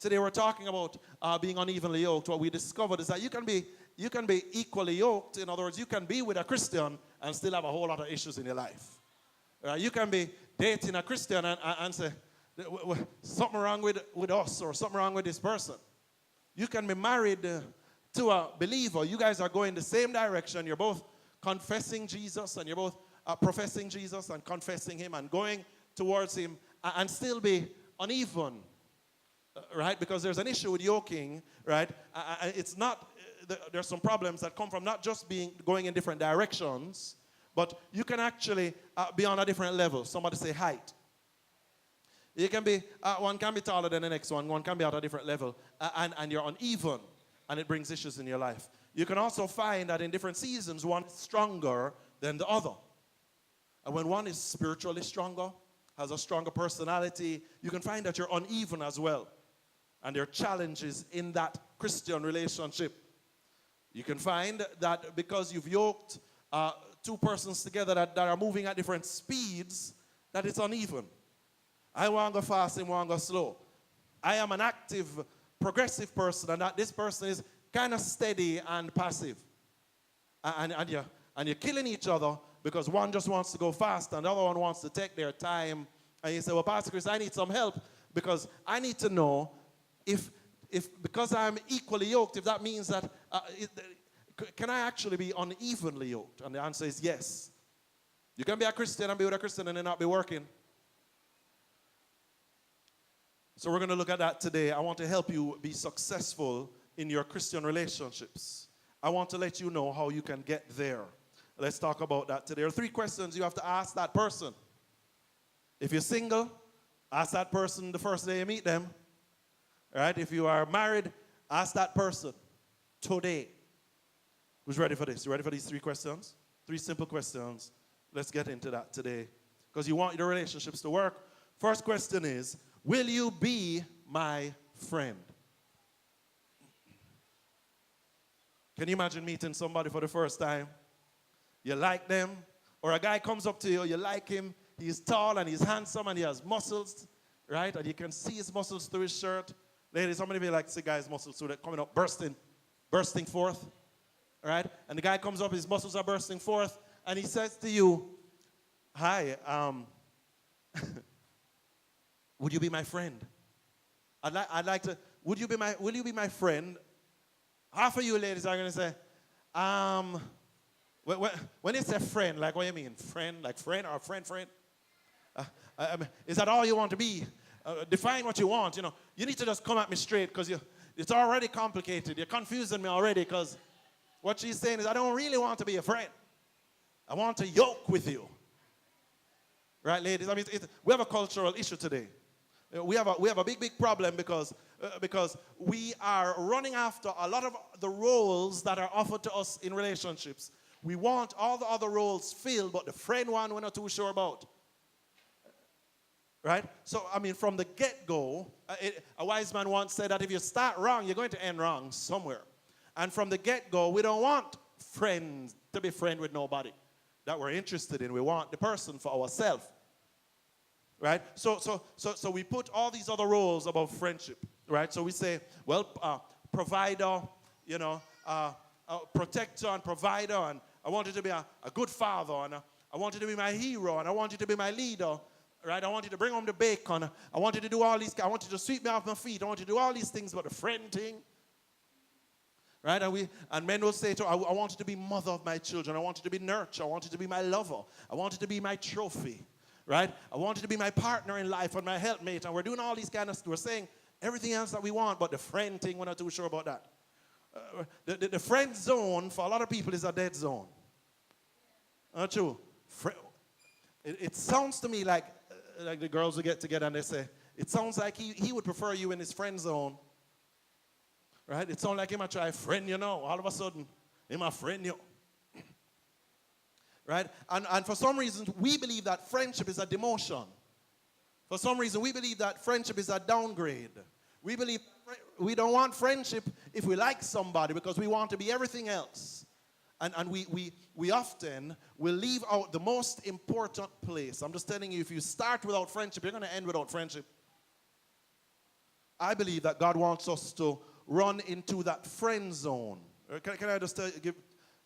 Today we're talking about being unevenly yoked. What we discovered is that you can be equally yoked. In other words, you can be with a Christian and still have a whole lot of issues in your life. You can be dating a Christian and say, something wrong with us or something wrong with this person. You can be married to a believer. You guys are going the same direction. You're both confessing Jesus and you're both professing Jesus and confessing him and going towards him and still be uneven. Right? Because there's an issue with yoking, right? It's not, there's some problems that come from not just going in different directions, but you can actually be on a different level. Somebody say height. You can be, one can be taller than the next one can be at a different level, and you're uneven, and it brings issues in your life. You can also find that in different seasons, one is stronger than the other. And when one is spiritually stronger, has a stronger personality, you can find that you're uneven as well. And there are challenges in that Christian relationship. You can find that because you've yoked two persons together that are moving at different speeds, that it's uneven. I want to go fast and want to go slow. I am an active, progressive person, and that this person is kind of steady and passive. And you're killing each other because one just wants to go fast and the other one wants to take their time. And you say, well, Pastor Chris, I need some help because I need to know if because I'm equally yoked, if that means that, can I actually be unevenly yoked? And the answer is yes. You can be a Christian and be with a Christian and then not be working. So we're going to look at that today. I want to help you be successful in your Christian relationships. I want to let you know how you can get there. Let's talk about that today. There are 3 questions you have to ask that person. If you're single, ask that person the first day you meet them. All right? If you are married, ask that person today. Who's ready for this? You ready for these 3 questions? 3 simple questions. Let's get into that today. Because you want your relationships to work. First question is, will you be my friend? Can you imagine meeting somebody for the first time? You like them, or a guy comes up to you, you like him, he's tall and he's handsome and he has muscles, right? And you can see his muscles through his shirt. Ladies, how many of you like to see guys' muscles through that coming up, bursting forth, right? And the guy comes up, his muscles are bursting forth, and he says to you, hi, would you be my friend? I'd like to, will you be my friend? Half of you ladies are going to say, when you say friend, like what do you mean? Friend, like friend or friend? Is that all you want to be? Define what you want, you know. You need to just come at me straight because it's already complicated. You're confusing me already because what she's saying is I don't really want to be a friend. I want to yoke with you. Right, ladies? I mean, we have a cultural issue today. We have a big problem because we are running after a lot of the roles that are offered to us in relationships. We want all the other roles filled, but the friend one we're not too sure about. Right? So, I mean, from the get-go, a wise man once said that if you start wrong, you're going to end wrong somewhere. And from the get-go, we don't want friends to be friend with nobody that we're interested in. We want the person for ourselves. Right? So we put all these other roles above friendship. Right? So we say, well, provider, you know, protector and provider, and I want you to be a good father, and I want you to be my hero, and I want you to be my leader. Right? I want you to bring home the bacon. I want you to do all these. I want you to sweep me off my feet. I want you to do all these things, but the friend thing. Right? And men will say to her, I want you to be mother of my children. I want you to be nurture. I want you to be my lover. I want you to be my trophy. Right? I want you to be my partner in life and my helpmate. And we're doing all these kind of stuff. We're saying everything else that we want, but the friend thing, we're not too sure about that. The friend zone for a lot of people is a dead zone. Not true? It sounds to me like the girls will get together and they say, it sounds like he would prefer you in his friend zone. Right? It sounds like he might try friend you know. All of a sudden, he might friend you. Right? And for some reason, we believe that friendship is a demotion. For some reason, we believe that friendship is a downgrade. We believe we don't want friendship if we like somebody because we want to be everything else. And we often will leave out the most important place. I'm just telling you, if you start without friendship, you're going to end without friendship. I believe that God wants us to run into that friend zone. Can I just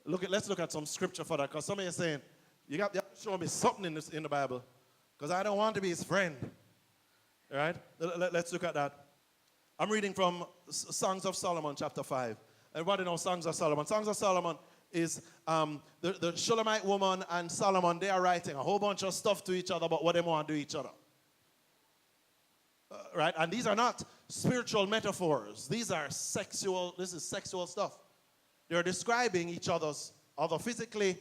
let's look at some scripture for that, because some of you are saying, you have to show me something in the Bible, because I don't want to be his friend. All right? Let's look at that. I'm reading from Songs of Solomon, chapter 5. Everybody knows Songs of Solomon. Songs of Solomon is the Shulamite woman and Solomon, they are writing a whole bunch of stuff to each other about what they want to do each other. Right? And these are not spiritual metaphors. These are this is sexual stuff. They're describing each other physically,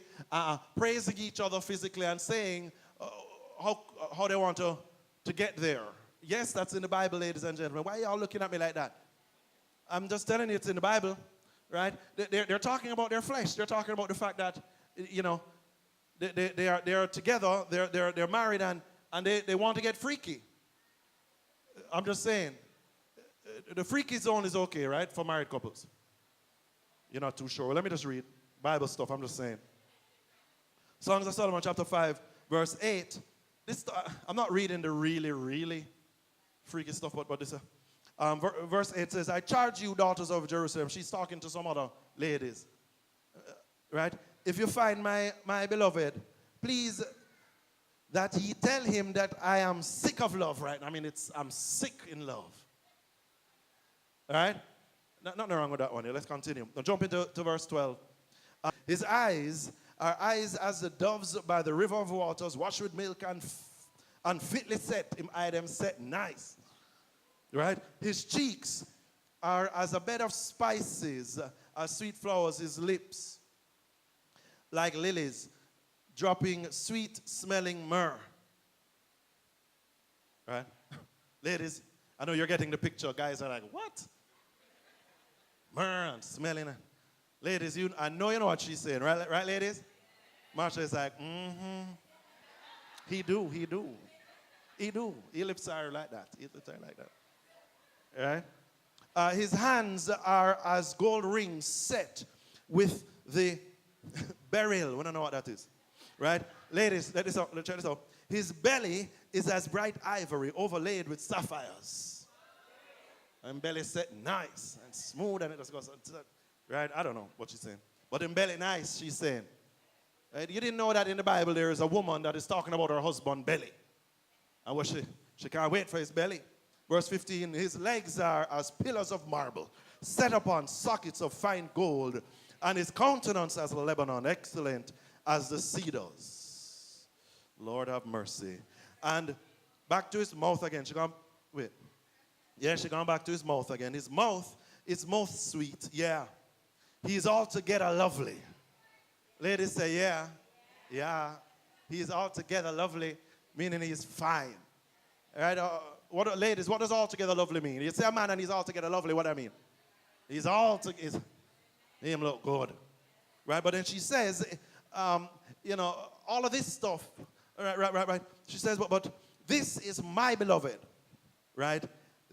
praising each other physically, and saying how they want to get there. Yes, that's in the Bible, ladies and gentlemen. Why are y'all looking at me like that? I'm just telling you it's in the Bible, right? They're talking about their flesh. They're talking about the fact that, you know, they are together, they're married, and they want to get freaky. I'm just saying, the freaky zone is okay, right, for married couples. You're not too sure. Let me just read Bible stuff. I'm just saying. Songs of Solomon, chapter 5, verse 8. I'm not reading the really, really freaky stuff, but this. Verse 8 says, I charge you, daughters of Jerusalem. She's talking to some other ladies. Right? If you find my beloved, please that ye tell him that I am sick of love, right? I mean, I'm sick in love. All right? Nothing wrong with that one. Let's continue. Now jump into verse 12. His eyes are eyes as the doves by the river of waters, washed with milk and fitly set. Him eye them set nice. Right? His cheeks are as a bed of spices, as sweet flowers. His lips like lilies, dropping sweet-smelling myrrh. Right? Ladies, I know you're getting the picture. Guys are like, what? Myrrh and smelling. Ladies, I know you know what she's saying, right, ladies? Marsha is like, mm-hmm. He do. He lips are like that. Right? His hands are as gold rings set with the beryl. We don't know what that is. Right? Ladies, let's check this out. His belly is as bright ivory overlaid with sapphires. And belly set nice and smooth, and it just goes, right? I don't know what she's saying. But in belly nice, she's saying. Right? You didn't know that in the Bible there is a woman that is talking about her husband's belly. And what she can't wait for his belly. Verse 15, his legs are as pillars of marble, set upon sockets of fine gold, and his countenance as Lebanon, excellent as the cedars. Lord have mercy. And back to his mouth again. She gone back to his mouth again. His mouth is most sweet. Yeah. He's altogether lovely. Ladies say, yeah. Yeah. He's altogether lovely, meaning he's fine. All right? Ladies, what does altogether lovely mean? You say a man and he's altogether lovely, what do I mean? Him look good. Right? But then she says, you know, all of this stuff. Right. She says, but this is my beloved. Right?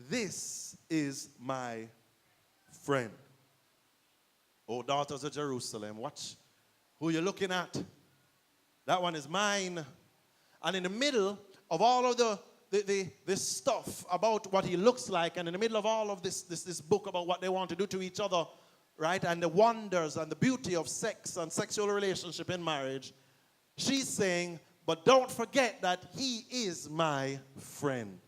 This is my friend. Oh, daughters of Jerusalem, watch who you're looking at. That one is mine. And in the middle of all of this stuff about what he looks like, and in the middle of all of this book about what they want to do to each other, right, and the wonders and the beauty of sex and sexual relationship in marriage, she's saying, but don't forget that he is my friend.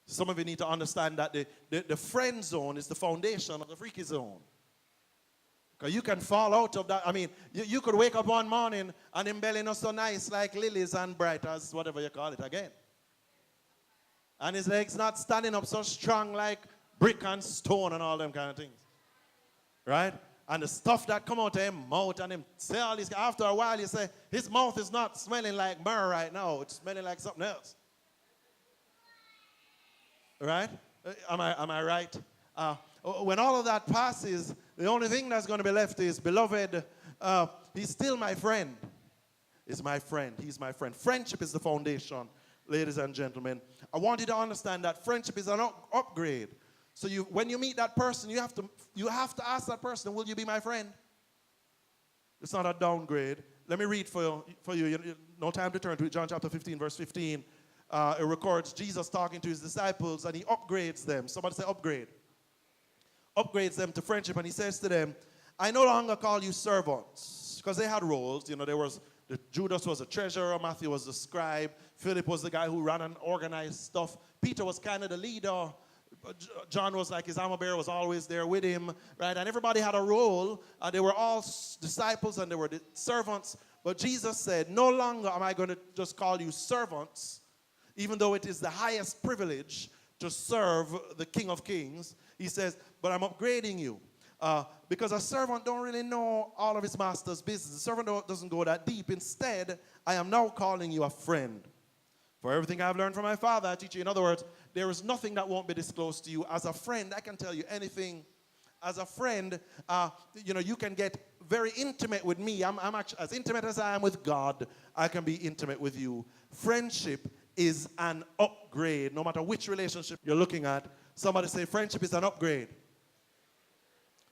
Some of you need to understand that the friend zone is the foundation of the freaky zone. Because you can fall out of that. I mean, you could wake up one morning and him belly not so nice like lilies and bright as whatever you call it again. And his legs not standing up so strong like brick and stone and all them kind of things. Right? And the stuff that come out of him mouth and him say all this, after a while you say, his mouth is not smelling like myrrh right now. It's smelling like something else. Right? Am I right? When all of that passes, the only thing that's going to be left is, beloved, he's still my friend. He's my friend. He's my friend. Friendship is the foundation, ladies and gentlemen. I want you to understand that friendship is an upgrade. So when you meet that person, you have to ask that person, will you be my friend? It's not a downgrade. Let me read for you. No time to turn to it. John chapter 15, verse 15. it records Jesus talking to his disciples, and he upgrades them. Somebody say upgrade. Upgrades them to friendship, and he says to them, I no longer call you servants, because they had roles. You know, Judas was a treasurer, Matthew was the scribe, Philip was the guy who ran and organized stuff, Peter was kind of the leader, John was like his armor bearer, was always there with him, right? And everybody had a role. They were all disciples and they were the servants. But Jesus said, no longer am I going to just call you servants, even though it is the highest privilege to serve the King of Kings. He says, but I'm upgrading you. Because a servant don't really know all of his master's business. A servant doesn't go that deep. Instead, I am now calling you a friend. For everything I've learned from my Father, I teach you. In other words, there is nothing that won't be disclosed to you. As a friend, I can tell you anything. As a friend, you can get very intimate with me. I'm actually, as intimate as I am with God, I can be intimate with you. Friendship is an upgrade. No matter which relationship you're looking at, somebody say friendship is an upgrade.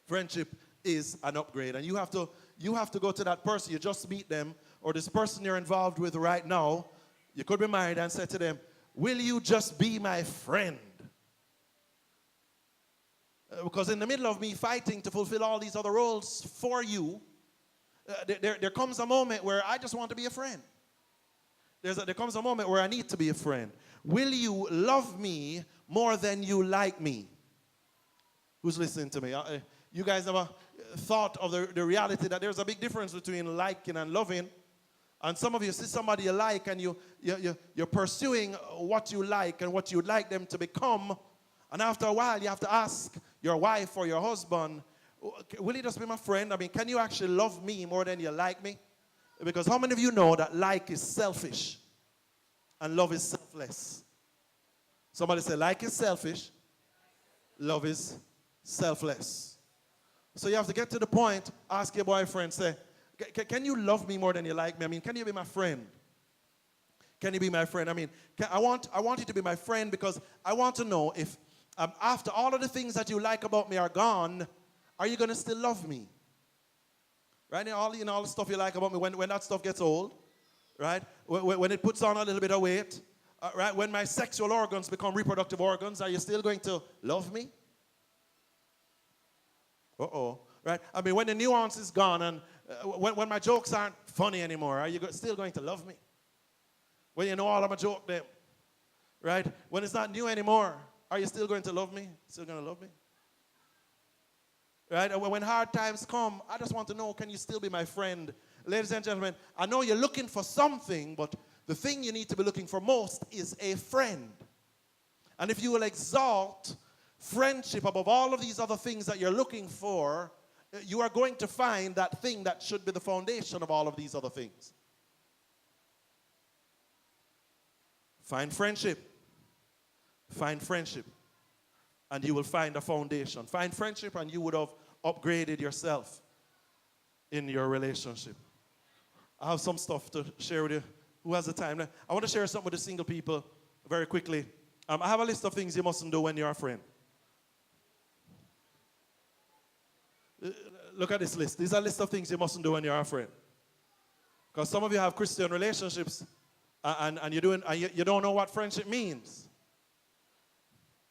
Friendship is an upgrade. And you have to go to that person. You just meet them, or this person you're involved with right now. You could be married and say to them, will you just be my friend? Because in the middle of me fighting to fulfill all these other roles for you, there comes a moment where I just want to be a friend. There comes a moment where I need to be a friend. Will you love me more than you like me? Who's listening to me? You guys ever thought of the reality that there's a big difference between liking and loving? And some of you see somebody you like and you're pursuing what you like and what you'd like them to become. And after a while, you have to ask your wife or your husband, will you just be my friend? I mean, can you actually love me more than you like me? Because how many of you know that like is selfish and love is selfless? Somebody say like is selfish, love is selfless. So you have to get to the point, ask your boyfriend, say, can you love me more than you like me? I mean, can you be my friend? Can you be my friend? I mean, I want you to be my friend because I want to know if after all of the things that you like about me are gone, are you going to still love me? Right? All the stuff you like about me, when that stuff gets old, right? When it puts on a little bit of weight, right? When my sexual organs become reproductive organs, are you still going to love me? Uh-oh. Right? I mean, when the nuance is gone and when my jokes aren't funny anymore, are you still going to love me? When you know all of my joke them, right? When it's not new anymore, are you still going to love me? Still going to love me? Right? And when hard times come, I just want to know, can you still be my friend? Ladies and gentlemen, I know you're looking for something, but the thing you need to be looking for most is a friend. And if you will exalt friendship above all of these other things that you're looking for, you are going to find that thing that should be the foundation of all of these other things. Find friendship. Find friendship. And you will find a foundation. Find friendship and you would have upgraded yourself in your relationship. I have some stuff to share with you. Who has the time? I want to share something with the single people very quickly. I have a list of things you mustn't do when you're a friend. Look at this list. These are a list of things you mustn't do when you're a friend. Because some of you have Christian relationships and you don't know what friendship means.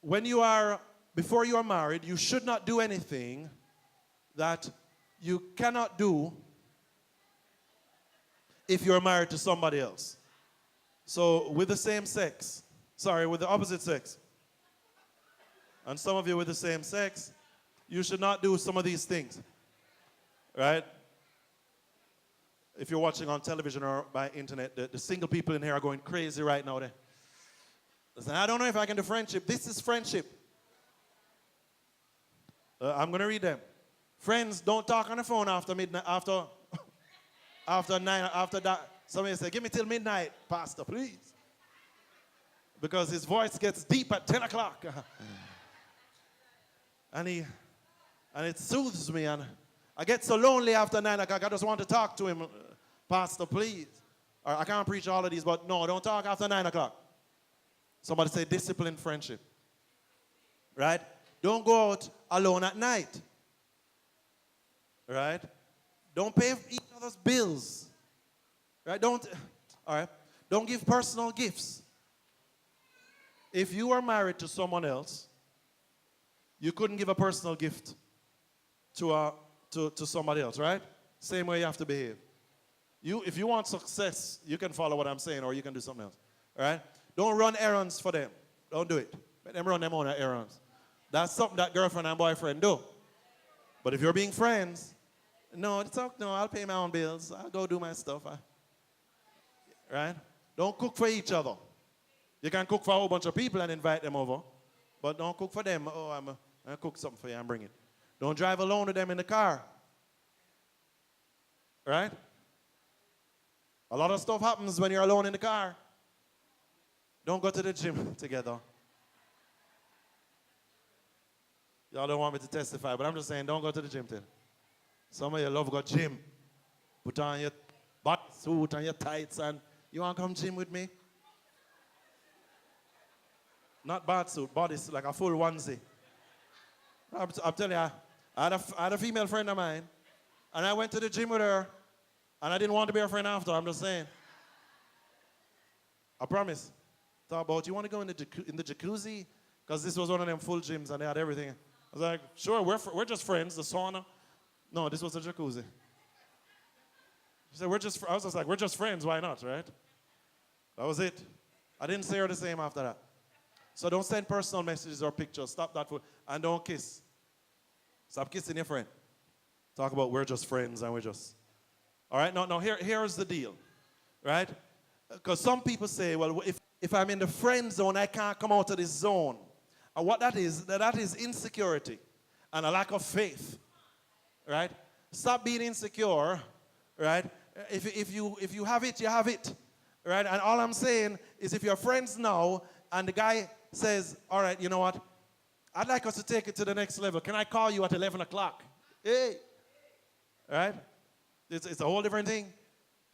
Before you are married, you should not do anything that you cannot do if you're married to somebody else. So with the same sex, with the opposite sex, and some of you with the same sex, you should not do some of these things, right? If you're watching on television or by internet, the single people in here are going crazy right now. Listen, I don't know if I can do friendship. This is friendship. I'm going to read them. Friends, don't talk on the phone after midnight, after 9, after that. Somebody say, give me till midnight, Pastor, please. Because his voice gets deep at 10 o'clock. And it soothes me. And I get so lonely after 9 o'clock. I just want to talk to him. Pastor, please. Or I can't preach all of these, but no, don't talk after 9 o'clock. Somebody say disciplined friendship. Right? Don't go out alone at night. Right? Don't pay each other's bills. Right? Don't give personal gifts. If you are married to someone else, you couldn't give a personal gift to somebody else, right? Same way you have to behave. If you want success, you can follow what I'm saying, or you can do something else. All right? Don't run errands for them. Don't do it. Let them run them own errands. That's something that girlfriend and boyfriend do. But if you're being friends, no, I'll pay my own bills. I'll go do my stuff. Right? Don't cook for each other. You can cook for a whole bunch of people and invite them over, but don't cook for them. Oh, I'm going to cook something for you and bring it. Don't drive alone with them in the car. Right? A lot of stuff happens when you're alone in the car. Don't go to the gym together. Y'all don't want me to testify, but I'm just saying, don't go to the gym together. Some of you love go gym. Put on your butt suit and your tights, and you want to come gym with me? Not bath suit, body suit, like a full onesie. I'm telling you, I had a female friend of mine, and I went to the gym with her, and I didn't want to be her friend after. I'm just saying. I promise. Thought about, you want to go in the jacuzzi? Because this was one of them full gyms, and they had everything. I was like, sure, we're just friends. The sauna. No, this was a jacuzzi. She said, I was just like, we're just friends. Why not, right? That was it. I didn't say her the same after that. So don't send personal messages or pictures. Stop that. And don't kiss. Stop kissing your friend. Talk about we're just friends and we're just. All right? Now here's the deal. Right? Because some people say, well, if I'm in the friend zone, I can't come out of this zone. And what that is insecurity and a lack of faith. Right? Stop being insecure. Right? If you have it, you have it. Right? And all I'm saying is if you're friends now and the guy says, all right, you know what? I'd like us to take it to the next level. Can I call you at 11 o'clock? Hey. Right? It's a whole different thing.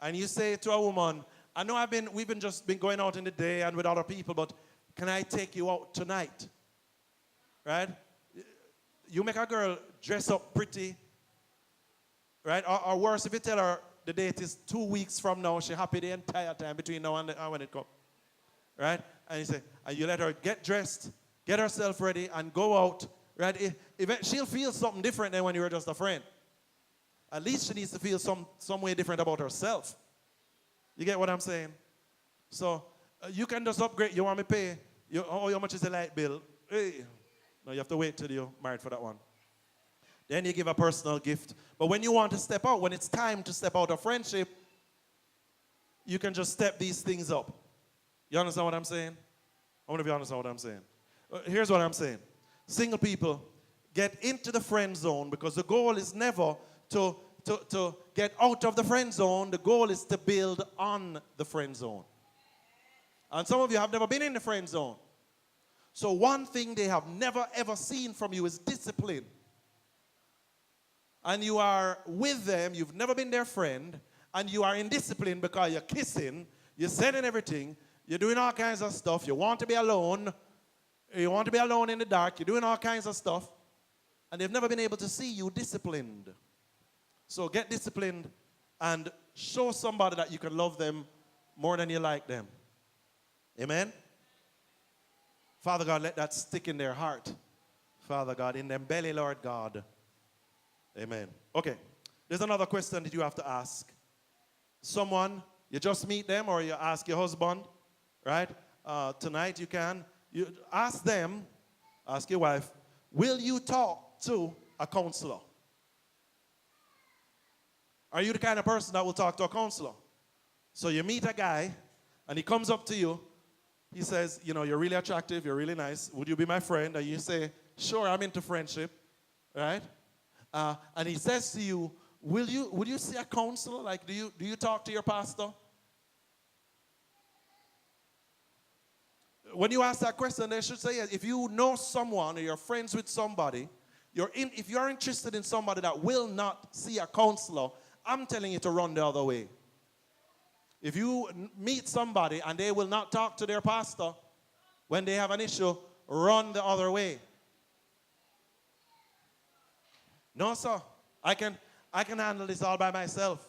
And you say to a woman, I know we've just been going out in the day and with other people, but can I take you out tonight? Right? You make a girl dress up pretty. Right? Or worse, if you tell her the date is 2 weeks from now, she's happy the entire time between now and when it comes. Right? And you let her get dressed, get herself ready, and go out. Right? She'll feel something different than when you were just a friend. At least she needs to feel some way different about herself. You get what I'm saying? So you can just upgrade. You want me to pay? How much is the light bill? Hey. No, you have to wait till you're married for that one. Then you give a personal gift. But when you want to step out, when it's time to step out of friendship, you can just step these things up. You understand what I'm saying? I want to be honest with what I'm saying. Here's what I'm saying. Single people, get into the friend zone because the goal is never to get out of the friend zone. The goal is to build on the friend zone. And some of you have never been in the friend zone. So one thing they have never ever seen from you is discipline. And you are with them, you've never been their friend, and you are indisciplined because you're kissing, you're sending everything, you're doing all kinds of stuff, you want to be alone in the dark, you're doing all kinds of stuff, and they've never been able to see you disciplined. So get disciplined and show somebody that you can love them more than you like them. Amen? Father God, let that stick in their heart. Father God, in their belly, Lord God. Amen. Okay. There's another question that you have to ask. Someone, you just meet them or you ask your husband, right? Tonight you ask them, ask your wife, will you talk to a counselor? Are you the kind of person that will talk to a counselor? So you meet a guy and he comes up to you. He says, you know, you're really attractive, you're really nice. Would you be my friend? And you say, sure, I'm into friendship, right? And he says to you, would you see a counselor? Like, do you talk to your pastor? When you ask that question, they should say yes. If you know someone or you're friends with somebody, if you're interested in somebody that will not see a counselor, I'm telling you to run the other way. If you meet somebody and they will not talk to their pastor when they have an issue, run the other way. No, sir. I can handle this all by myself.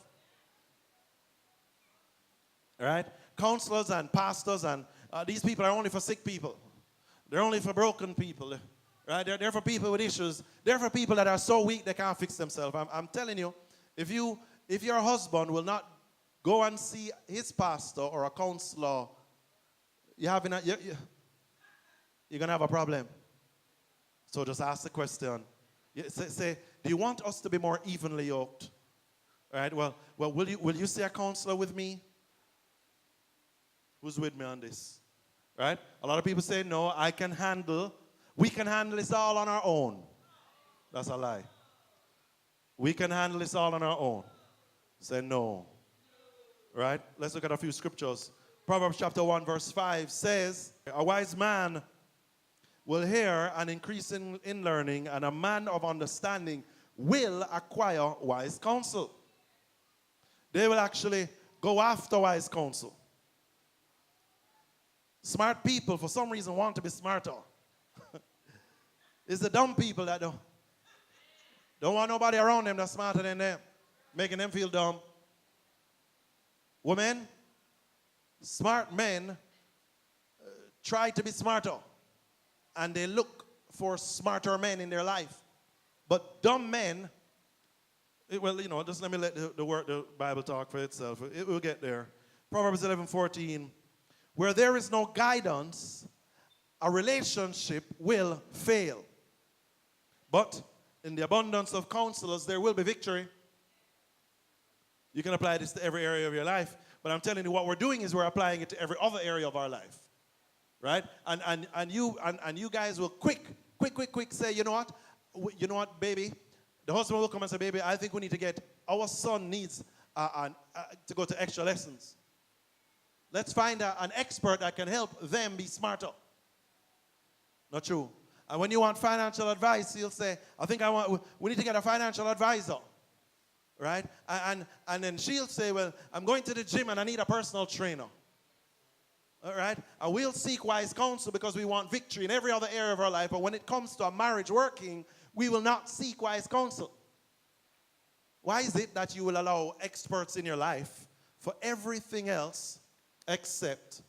All right? Counselors and pastors and these people are only for sick people. They're only for broken people. Right? They're for people with issues. They're for people that are so weak they can't fix themselves. I'm telling you, if your husband will not go and see his pastor or a counselor, you're going to have a problem. So just ask the question. Say, do you want us to be more evenly yoked? All right, well, will you see a counselor with me? Who's with me on this? Right? A lot of people say, no, we can handle this all on our own. That's a lie. We can handle this all on our own. Say no. Right? Let's look at a few scriptures. Proverbs chapter 1 verse 5 says, a wise man will hear and increase in learning, and a man of understanding will acquire wise counsel. They will actually go after wise counsel. Smart people, for some reason, want to be smarter. It's the dumb people that don't want nobody around them that's smarter than them, making them feel dumb. Women, smart men try to be smarter, and they look for smarter men in their life. But dumb men, just let me let the Bible talk for itself. It will get there. Proverbs 11:14, where there is no guidance, a relationship will fail. But in the abundance of counselors, there will be victory. You can apply this to every area of your life, but I'm telling you, what we're doing is we're applying it to every other area of our life, right? And you guys will quick say, you know what, baby? The husband will come and say, baby, I think we need to our son needs to go to extra lessons. Let's find an expert that can help them be smarter. Not true. And when you want financial advice, he'll say, we need to get a financial advisor. Right? And then she'll say, well, I'm going to the gym and I need a personal trainer. All right? And we'll seek wise counsel because we want victory in every other area of our life. But when it comes to a marriage working, we will not seek wise counsel. Why is it that you will allow experts in your life for everything else except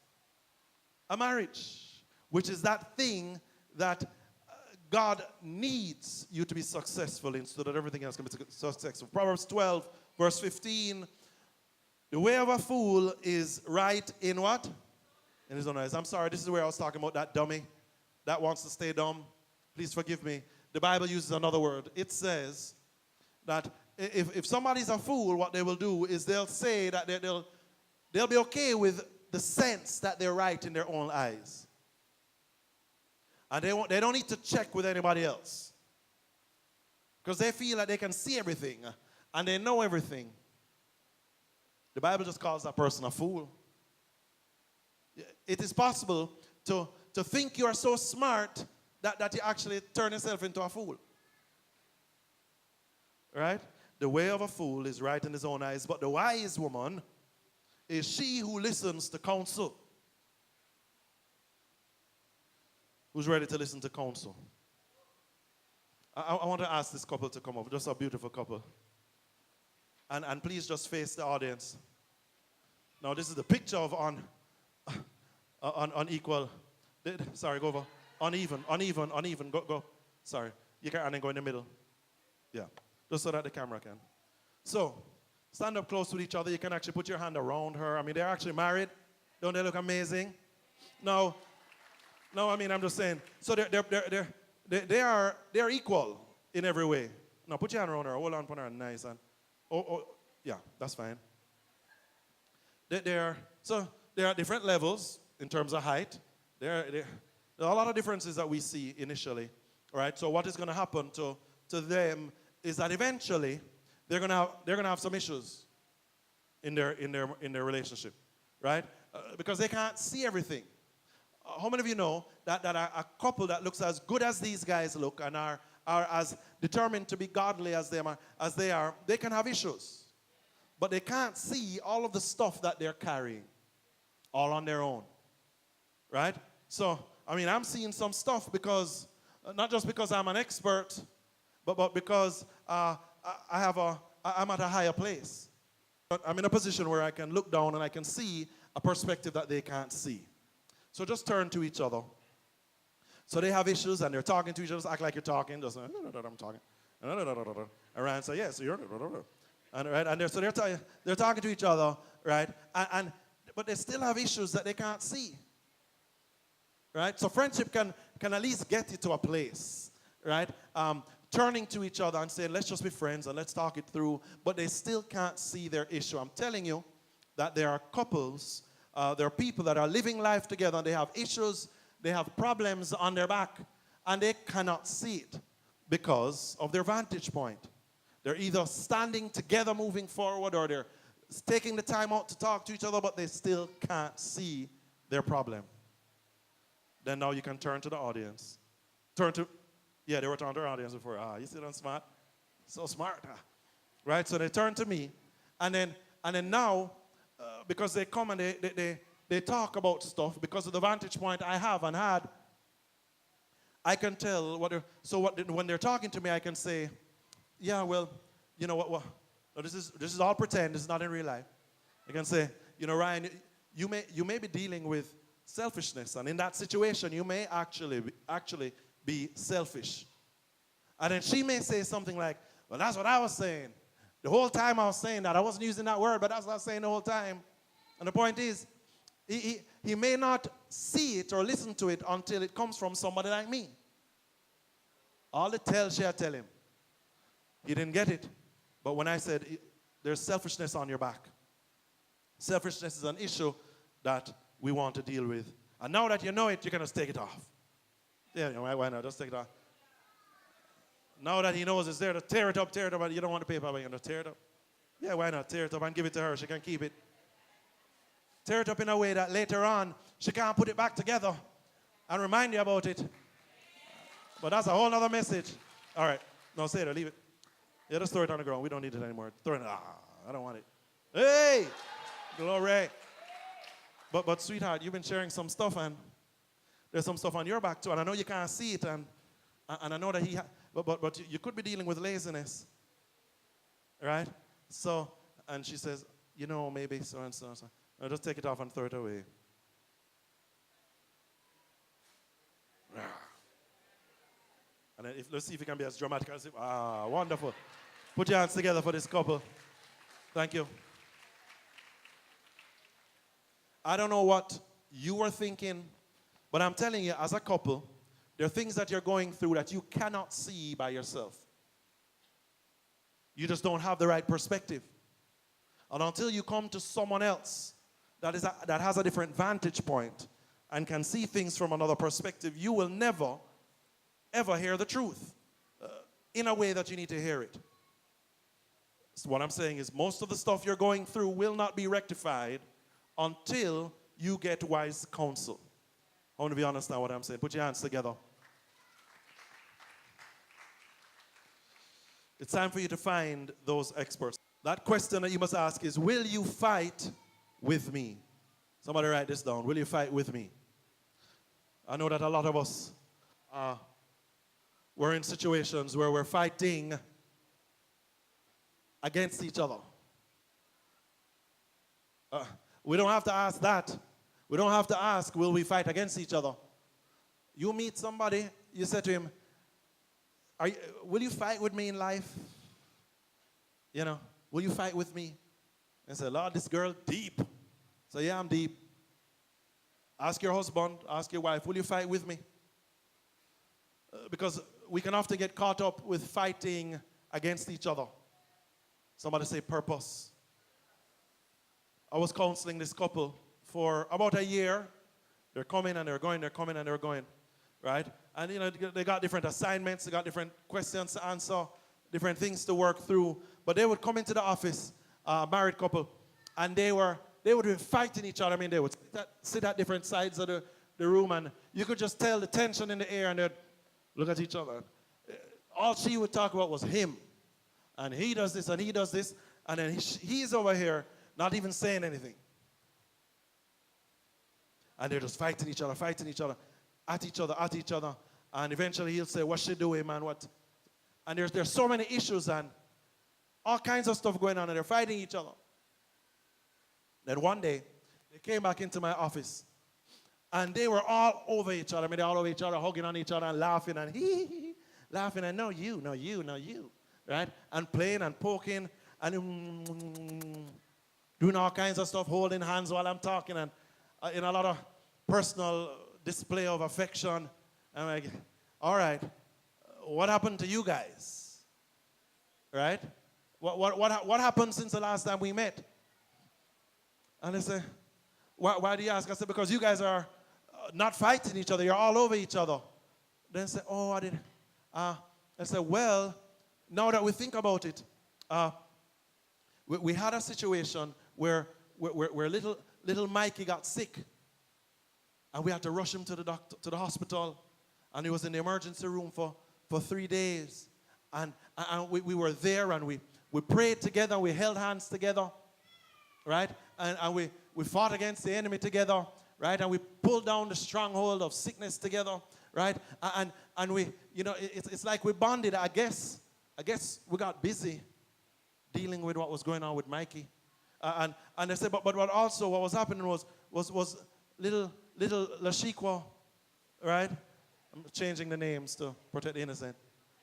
a marriage, which is that thing that God needs you to be successful in so that everything else can be successful. Proverbs 12, verse 15. The way of a fool is right in what? In his own eyes. I'm sorry, this is where I was talking about that dummy that wants to stay dumb. Please forgive me. The Bible uses another word. It says that if somebody's a fool, what they will do is they'll say that they'll be okay with the sense that they're right in their own eyes. And they don't need to check with anybody else. Because they feel like they can see everything and they know everything. The Bible just calls that person a fool. It is possible to think you are so smart that you actually turn yourself into a fool. Right? The way of a fool is right in his own eyes, but the wise woman is she who listens to counsel. Who's ready to listen to counsel? I want to ask this couple to come up, just a beautiful couple. And please just face the audience. Now, this is the picture of unequal. Sorry, go over. Uneven. Go. Sorry. You can't and then go in the middle. Yeah. Just so that the camera can. So, stand up close with each other. You can actually put your hand around her. I mean, they're actually married. Don't they look amazing? No, I mean, I'm just saying. So they're equal in every way. Now, put your hand around her. Hold on, put her nice. And yeah, that's fine. There are different levels in terms of height. There are a lot of differences that we see initially. All right. So what is going to happen to them is that eventually they're going to have some issues in their relationship, right? Because they can't see everything. How many of you know that a couple that looks as good as these guys look and are as determined to be godly as they are, they can have issues. But they can't see all of the stuff that they're carrying all on their own, right? So, I mean, I'm seeing some stuff because, not just because I'm an expert, but because I'm at a higher place. I'm in a position where I can look down and I can see a perspective that they can't see. So just turn to each other. So they have issues and they're talking to each other, just act like you're talking, just I'm talking. And Ryan said, yes, you're and right, and they're talking to each other, right? But they still have issues that they can't see. Right? So friendship can at least get you to a place, right? Turning to each other and saying, let's just be friends and let's talk it through, but they still can't see their issue. I'm telling you that there are couples, there are people that are living life together and they have issues, they have problems on their back, and they cannot see it because of their vantage point. They're either standing together moving forward or they're taking the time out to talk to each other, but they still can't see their problem. Then now you can turn to the audience. They were talking to the audience before. You see them smart? So smart. Right? So they turn to me. And then now, because they come and they talk about stuff, because of the vantage point I have and had, I can tell when they're talking to me, I can say, yeah, well, you know what no, this is all pretend, this is not in real life. I can say, you know, Ryan, you may be dealing with selfishness, and in that situation, you may actually be selfish. And then she may say something like, well, that's what I was saying. The whole time I was saying that. I wasn't using that word, but that's what I was saying the whole time. And the point is, he may not see it or listen to it until it comes from somebody like me. All the tell shall tell him. He didn't get it. But when I said, there's selfishness on your back. Selfishness is an issue that we want to deal with. And now that you know it, you can just take it off. Yeah, why not? Just take it off. Now that he knows it's there, to tear it up, and you don't want the paper, but you're going to tear it up. Yeah, why not? Tear it up and give it to her. She can keep it. Tear it up in a way that later on, she can't put it back together and remind you about it. But that's a whole other message. All right. No, say it. Leave it. Yeah, just throw it on the ground. We don't need it anymore. Throw it. I don't want it. Hey! Glory. But sweetheart, you've been sharing some stuff, and there's some stuff on your back too, and I know you can't see it, and I know that but you could be dealing with laziness, right? So, and she says, you know, maybe so and so and so. No, just take it off and throw it away. And then let's see if you can be as dramatic as if, wonderful. Put your hands together for this couple. Thank you. I don't know what you were thinking, but I'm telling you, as a couple, there are things that you're going through that you cannot see by yourself. You just don't have the right perspective. And until you come to someone else that has a different vantage point and can see things from another perspective, you will never, ever hear the truth in a way that you need to hear it. So what I'm saying is most of the stuff you're going through will not be rectified until you get wise counsel. I want to be honest now what I'm saying. Put your hands together. It's time for you to find those experts. That question that you must ask is, will you fight with me? Somebody write this down. Will you fight with me? I know that a lot of us we're in situations where we're fighting against each other. We don't have to ask that. We don't have to ask, will we fight against each other? You meet somebody, you say to him, will you fight with me in life? You know, will you fight with me? And say, Lord, this girl deep. So yeah, I'm deep. Ask your husband, ask your wife, will you fight with me? Because we can often get caught up with fighting against each other. Somebody say purpose. I was counseling this couple for about a year. They're coming and they're going, they're coming and they're going, right? And, you know, they got different assignments, they got different questions to answer, different things to work through. But they would come into the office, married couple, and they would be fighting each other. I mean, they would sit at different sides of the room, and you could just tell the tension in the air, and they'd look at each other. All she would talk about was him. And he does this, and he does this, and then he's over here not even saying anything. And they're just fighting each other, at each other. And eventually he'll say, what's she doing, man? What? And there's so many issues and all kinds of stuff going on, and they're fighting each other. Then one day, they came back into my office, And they were all over each other. I mean, they're all over each other, hugging on each other and laughing and laughing and no you, right? And playing and poking and doing all kinds of stuff, holding hands while I'm talking and in a lot of personal display of affection. I'm like, all right, what happened to you guys? Right? What happened since the last time we met? And they say, why do you ask? I said, because you guys are not fighting each other. You're all over each other. Then say, oh, I did. I said, well, now that we think about it, we had a situation where little Mikey got sick, and we had to rush him to the hospital, and he was in the emergency room for 3 days, and we were there, and we prayed together, and we held hands together, right? And we fought against the enemy together, right? And we pulled down the stronghold of sickness together, right? And we, it's like we bonded. I guess we got busy dealing with what was going on with Mikey. And they said, but what was happening was little Lashikwa, right? I'm changing the names to protect the innocent.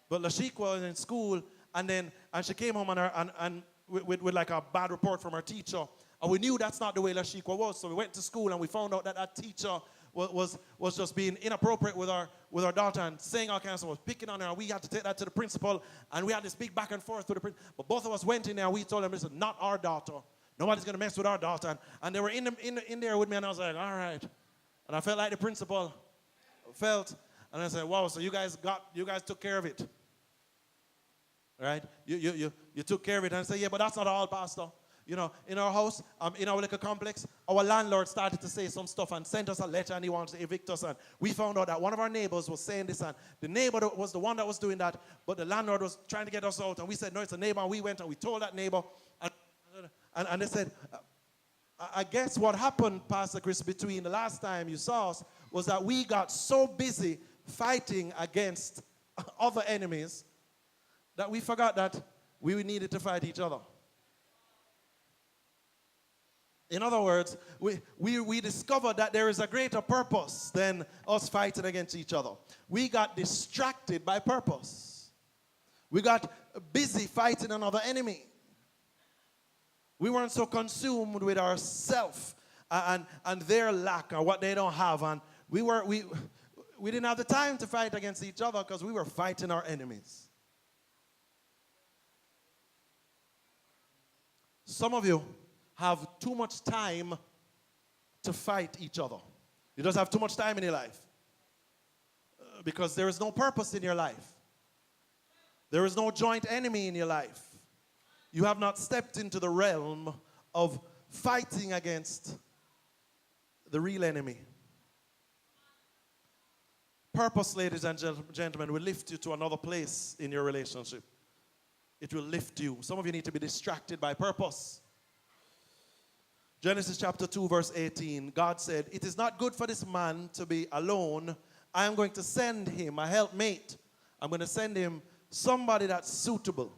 But Lashikwa was in school, and she came home and with like a bad report from her teacher. And we knew that's not the way Lashikwa was. So we went to school and we found out that teacher was just being inappropriate with our daughter and saying all kinds of stuff, was picking on her. And we had to take that to the principal. And we had this big back and forth with the principal. But both of us went in there and we told them, this is not our daughter. Nobody's going to mess with our daughter. And they were in there with me, and I was like, all right. And I felt like the principal felt. And I said, wow, so you guys took care of it. Right? You took care of it. And I said, yeah, but that's not all, Pastor. In our house, in our little complex, our landlord started to say some stuff and sent us a letter, and he wanted to evict us. And we found out that one of our neighbors was saying this, and the neighbor was the one that was doing that, but the landlord was trying to get us out. And we said, no, it's a neighbor. And we went and we told that neighbor. And they said, I guess what happened, Pastor Chris, between the last time you saw us was that we got so busy fighting against other enemies that we forgot that we needed to fight each other. In other words, we discovered that there is a greater purpose than us fighting against each other. We got distracted by purpose. We got busy fighting another enemy. We weren't so consumed with ourself and their lack or what they don't have. And we didn't have the time to fight against each other because we were fighting our enemies. Some of you have too much time to fight each other. You just have too much time in your life because there is no purpose in your life. There is no joint enemy in your life. You have not stepped into the realm of fighting against the real enemy. Purpose, ladies and gentlemen, will lift you to another place in your relationship. It will lift you. Some of you need to be distracted by purpose. Genesis chapter 2, verse 18, God said, it is not good for this man to be alone. I am going to send him a helpmate. I'm going to send him somebody that's suitable.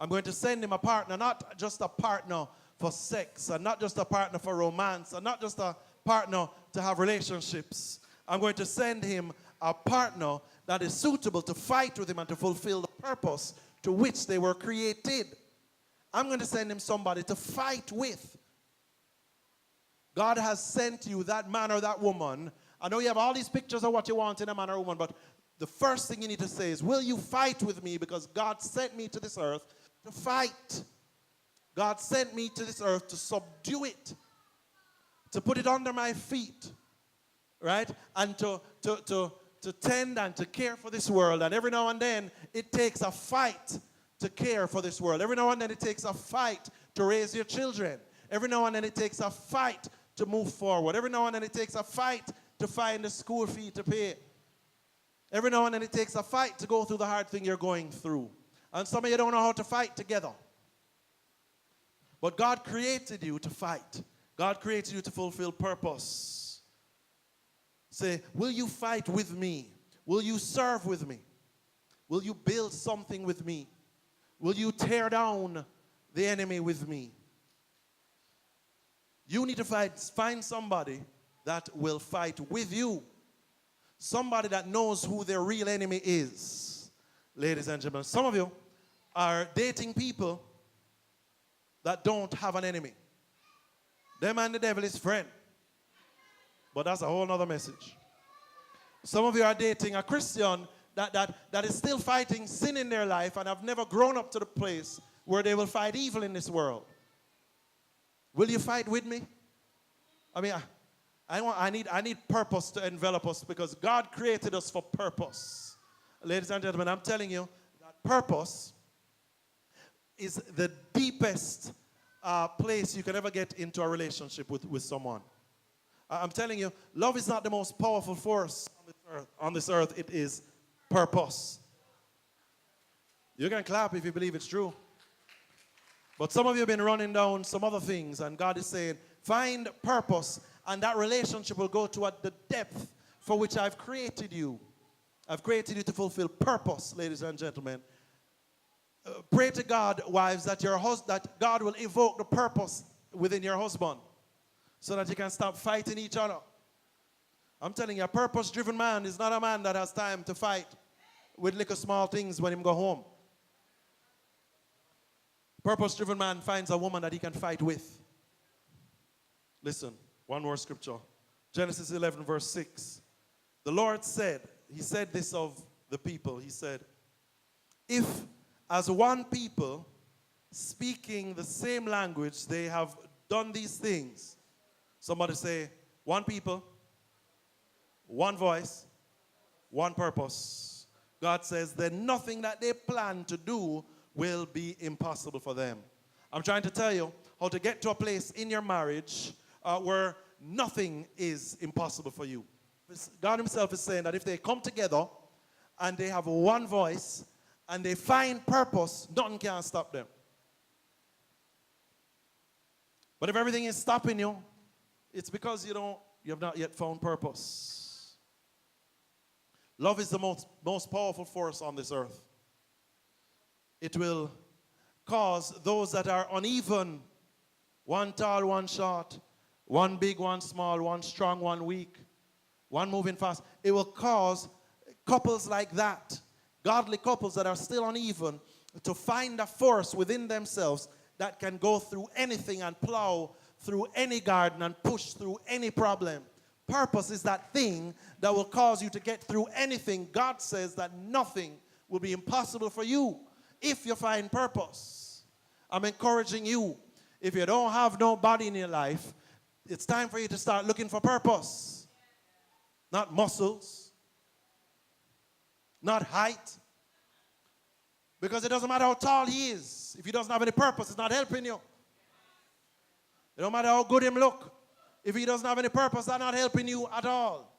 I'm going to send him a partner, not just a partner for sex, and not just a partner for romance, and not just a partner to have relationships. I'm going to send him a partner that is suitable to fight with him and to fulfill the purpose to which they were created. I'm going to send him somebody to fight with. God has sent you that man or that woman. I know you have all these pictures of what you want in a man or woman, but the first thing you need to say is, will you fight with me? Because God sent me to this earth to fight. God sent me to this earth to subdue it, to put it under my feet, right? And to tend and to care for this world. And every now and then, it takes a fight to care for this world. Every now and then, it takes a fight to raise your children. Every now and then, it takes a fight to move forward. Every now and then, it takes a fight to find the school fee to pay. Every now and then, it takes a fight to go through the hard thing you're going through. And some of you don't know how to fight together. But God created you to fight. God created you to fulfill purpose. Say, will you fight with me? Will you serve with me? Will you build something with me? Will you tear down the enemy with me? You need to find somebody that will fight with you. Somebody that knows who their real enemy is. Ladies and gentlemen, some of you are dating people that don't have an enemy. Them and the devil is friend. But that's a whole other message. Some of you are dating a Christian that is still fighting sin in their life and have never grown up to the place where they will fight evil in this world. Will you fight with me? I mean, I need purpose to envelop us, because God created us for purpose. Ladies and gentlemen, I'm telling you that purpose is the deepest place you can ever get into a relationship with someone. I'm telling you, love is not the most powerful force on this earth. It is purpose. You can clap if you believe it's true. But some of you have been running down some other things, and God is saying, find purpose, and that relationship will go to the depth for which I've created you. I've created you to fulfill purpose, ladies and gentlemen. Pray to God, wives, that God will evoke the purpose within your husband, so that you can stop fighting each other. I'm telling you, a purpose-driven man is not a man that has time to fight with little small things when he go home. Purpose-driven man finds a woman that he can fight with. Listen, one more scripture. Genesis 11, verse 6. The Lord said, he said this of the people, he said, if as one people, speaking the same language, they have done these things. Somebody say, one people, one voice, one purpose. God says then nothing that they plan to do will be impossible for them. I'm trying to tell you how to get to a place in your marriage where nothing is impossible for you. God himself is saying that if they come together and they have one voice and they find purpose, nothing can stop them. But if everything is stopping you, it's because you have not yet found purpose. Love is the most powerful force on this earth. It will cause those that are uneven, one tall, one short, one big, one small, one strong, one weak, one moving fast. It will cause couples like that, godly couples that are still uneven, to find a force within themselves that can go through anything and plow through any garden and push through any problem. Purpose is that thing that will cause you to get through anything. God says that nothing will be impossible for you if you find purpose. I'm encouraging you, if you don't have nobody in your life, it's time for you to start looking for purpose. Not muscles, not height. Because it doesn't matter how tall he is. If he doesn't have any purpose, it's not helping you. It don't matter how good him look. If he doesn't have any purpose, that's not helping you at all.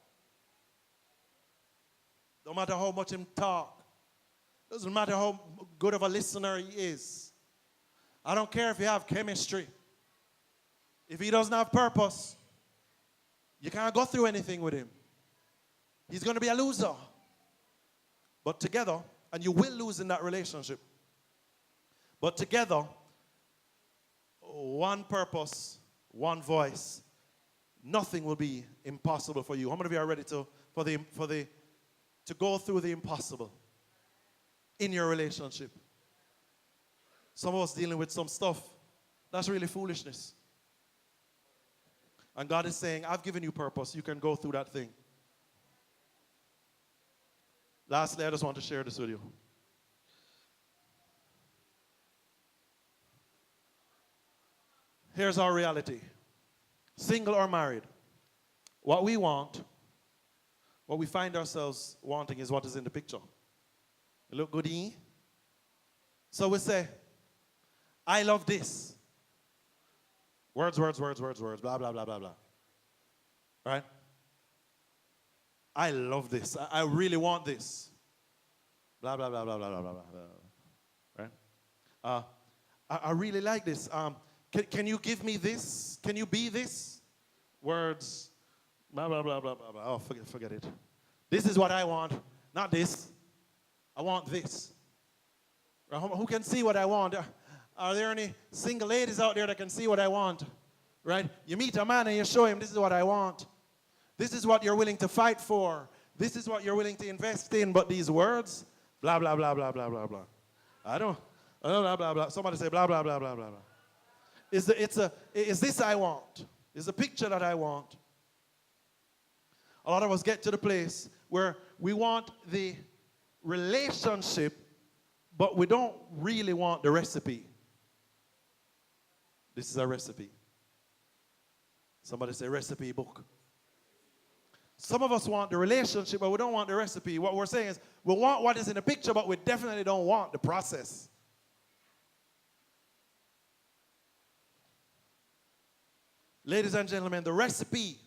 No matter how much him talk. Doesn't matter how good of a listener he is. I don't care if you have chemistry. If he doesn't have purpose, you can't go through anything with him. He's going to be a loser. But together, and you will lose in that relationship. But together, one purpose, one voice, nothing will be impossible for you. How many of you are ready to go through the impossible in your relationship? Some of us dealing with some stuff that's really foolishness. And God is saying, I've given you purpose. You can go through that thing. Lastly, I just want to share this with you. Here's our reality. Single or married, what we want, what we find ourselves wanting is what is in the picture. You look good, eh? So we say, I love this. Words, blah, blah, blah, blah, blah. Right? I love this. I really want this. Blah, blah, blah, blah, blah, blah, blah, blah. Right? I really like this. Can you give me this? Can you be this? Words, blah, blah, blah, blah, blah, blah. Oh, forget it. This is what I want, not this. I want this. Who can see what I want? Are there any single ladies out there that can see what I want? Right? You meet a man and you show him, this is what I want. This is what you're willing to fight for. This is what you're willing to invest in. But these words, blah, blah, blah, blah, blah, blah, blah. I don't, blah, blah, blah. Somebody say blah, blah, blah, blah, blah, blah. Is this I want? Is the picture that I want? A lot of us get to the place where we want the relationship, but we don't really want the recipe. This is a recipe. Somebody say recipe book. Some of us want the relationship, but we don't want the recipe. What we're saying is we want what is in the picture, but we definitely don't want the process. Ladies and gentlemen, the recipe,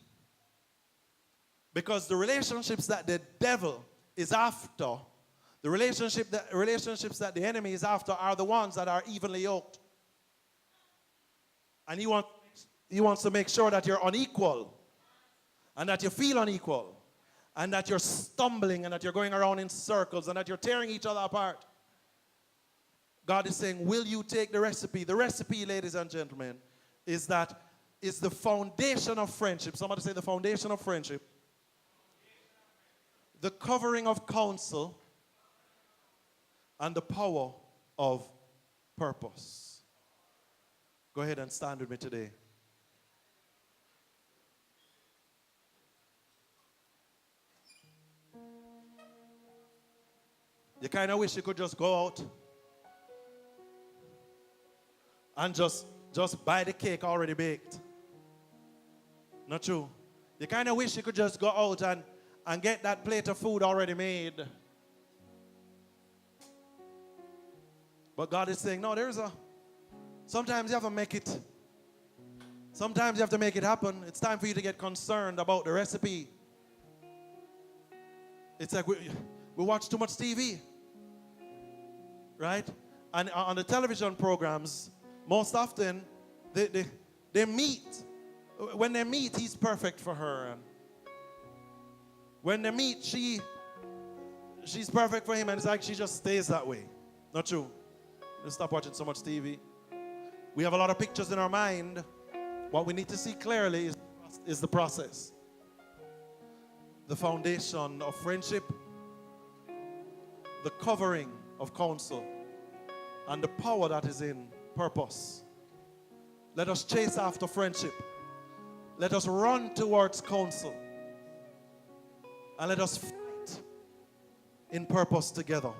because the relationships that the devil is after, the relationships that the enemy is after are the ones that are evenly yoked. And he wants to make sure that you're unequal, and that you feel unequal, and that you're stumbling, and that you're going around in circles, and that you're tearing each other apart. God is saying, will you take the recipe? The recipe, ladies and gentlemen, is the foundation of friendship. Somebody say the foundation of friendship. The covering of counsel, and the power of purpose. Go ahead and stand with me today. You kind of wish you could just go out and just buy the cake already baked. Not true. You kind of wish you could just go out and get that plate of food already made. But God is saying, no, sometimes you have to make it. Sometimes you have to make it happen. It's time for you to get concerned about the recipe. It's like we watch too much TV, right? And on the television programs, most often they meet. When they meet, he's perfect for her. And when they meet, she's perfect for him, and it's like she just stays that way. Not true. Let's stop watching so much TV. We have a lot of pictures in our mind. What we need to see clearly is the process. The foundation of friendship, the covering of counsel, and the power that is in purpose. Let us chase after friendship. Let us run towards counsel. And let us fight in purpose together.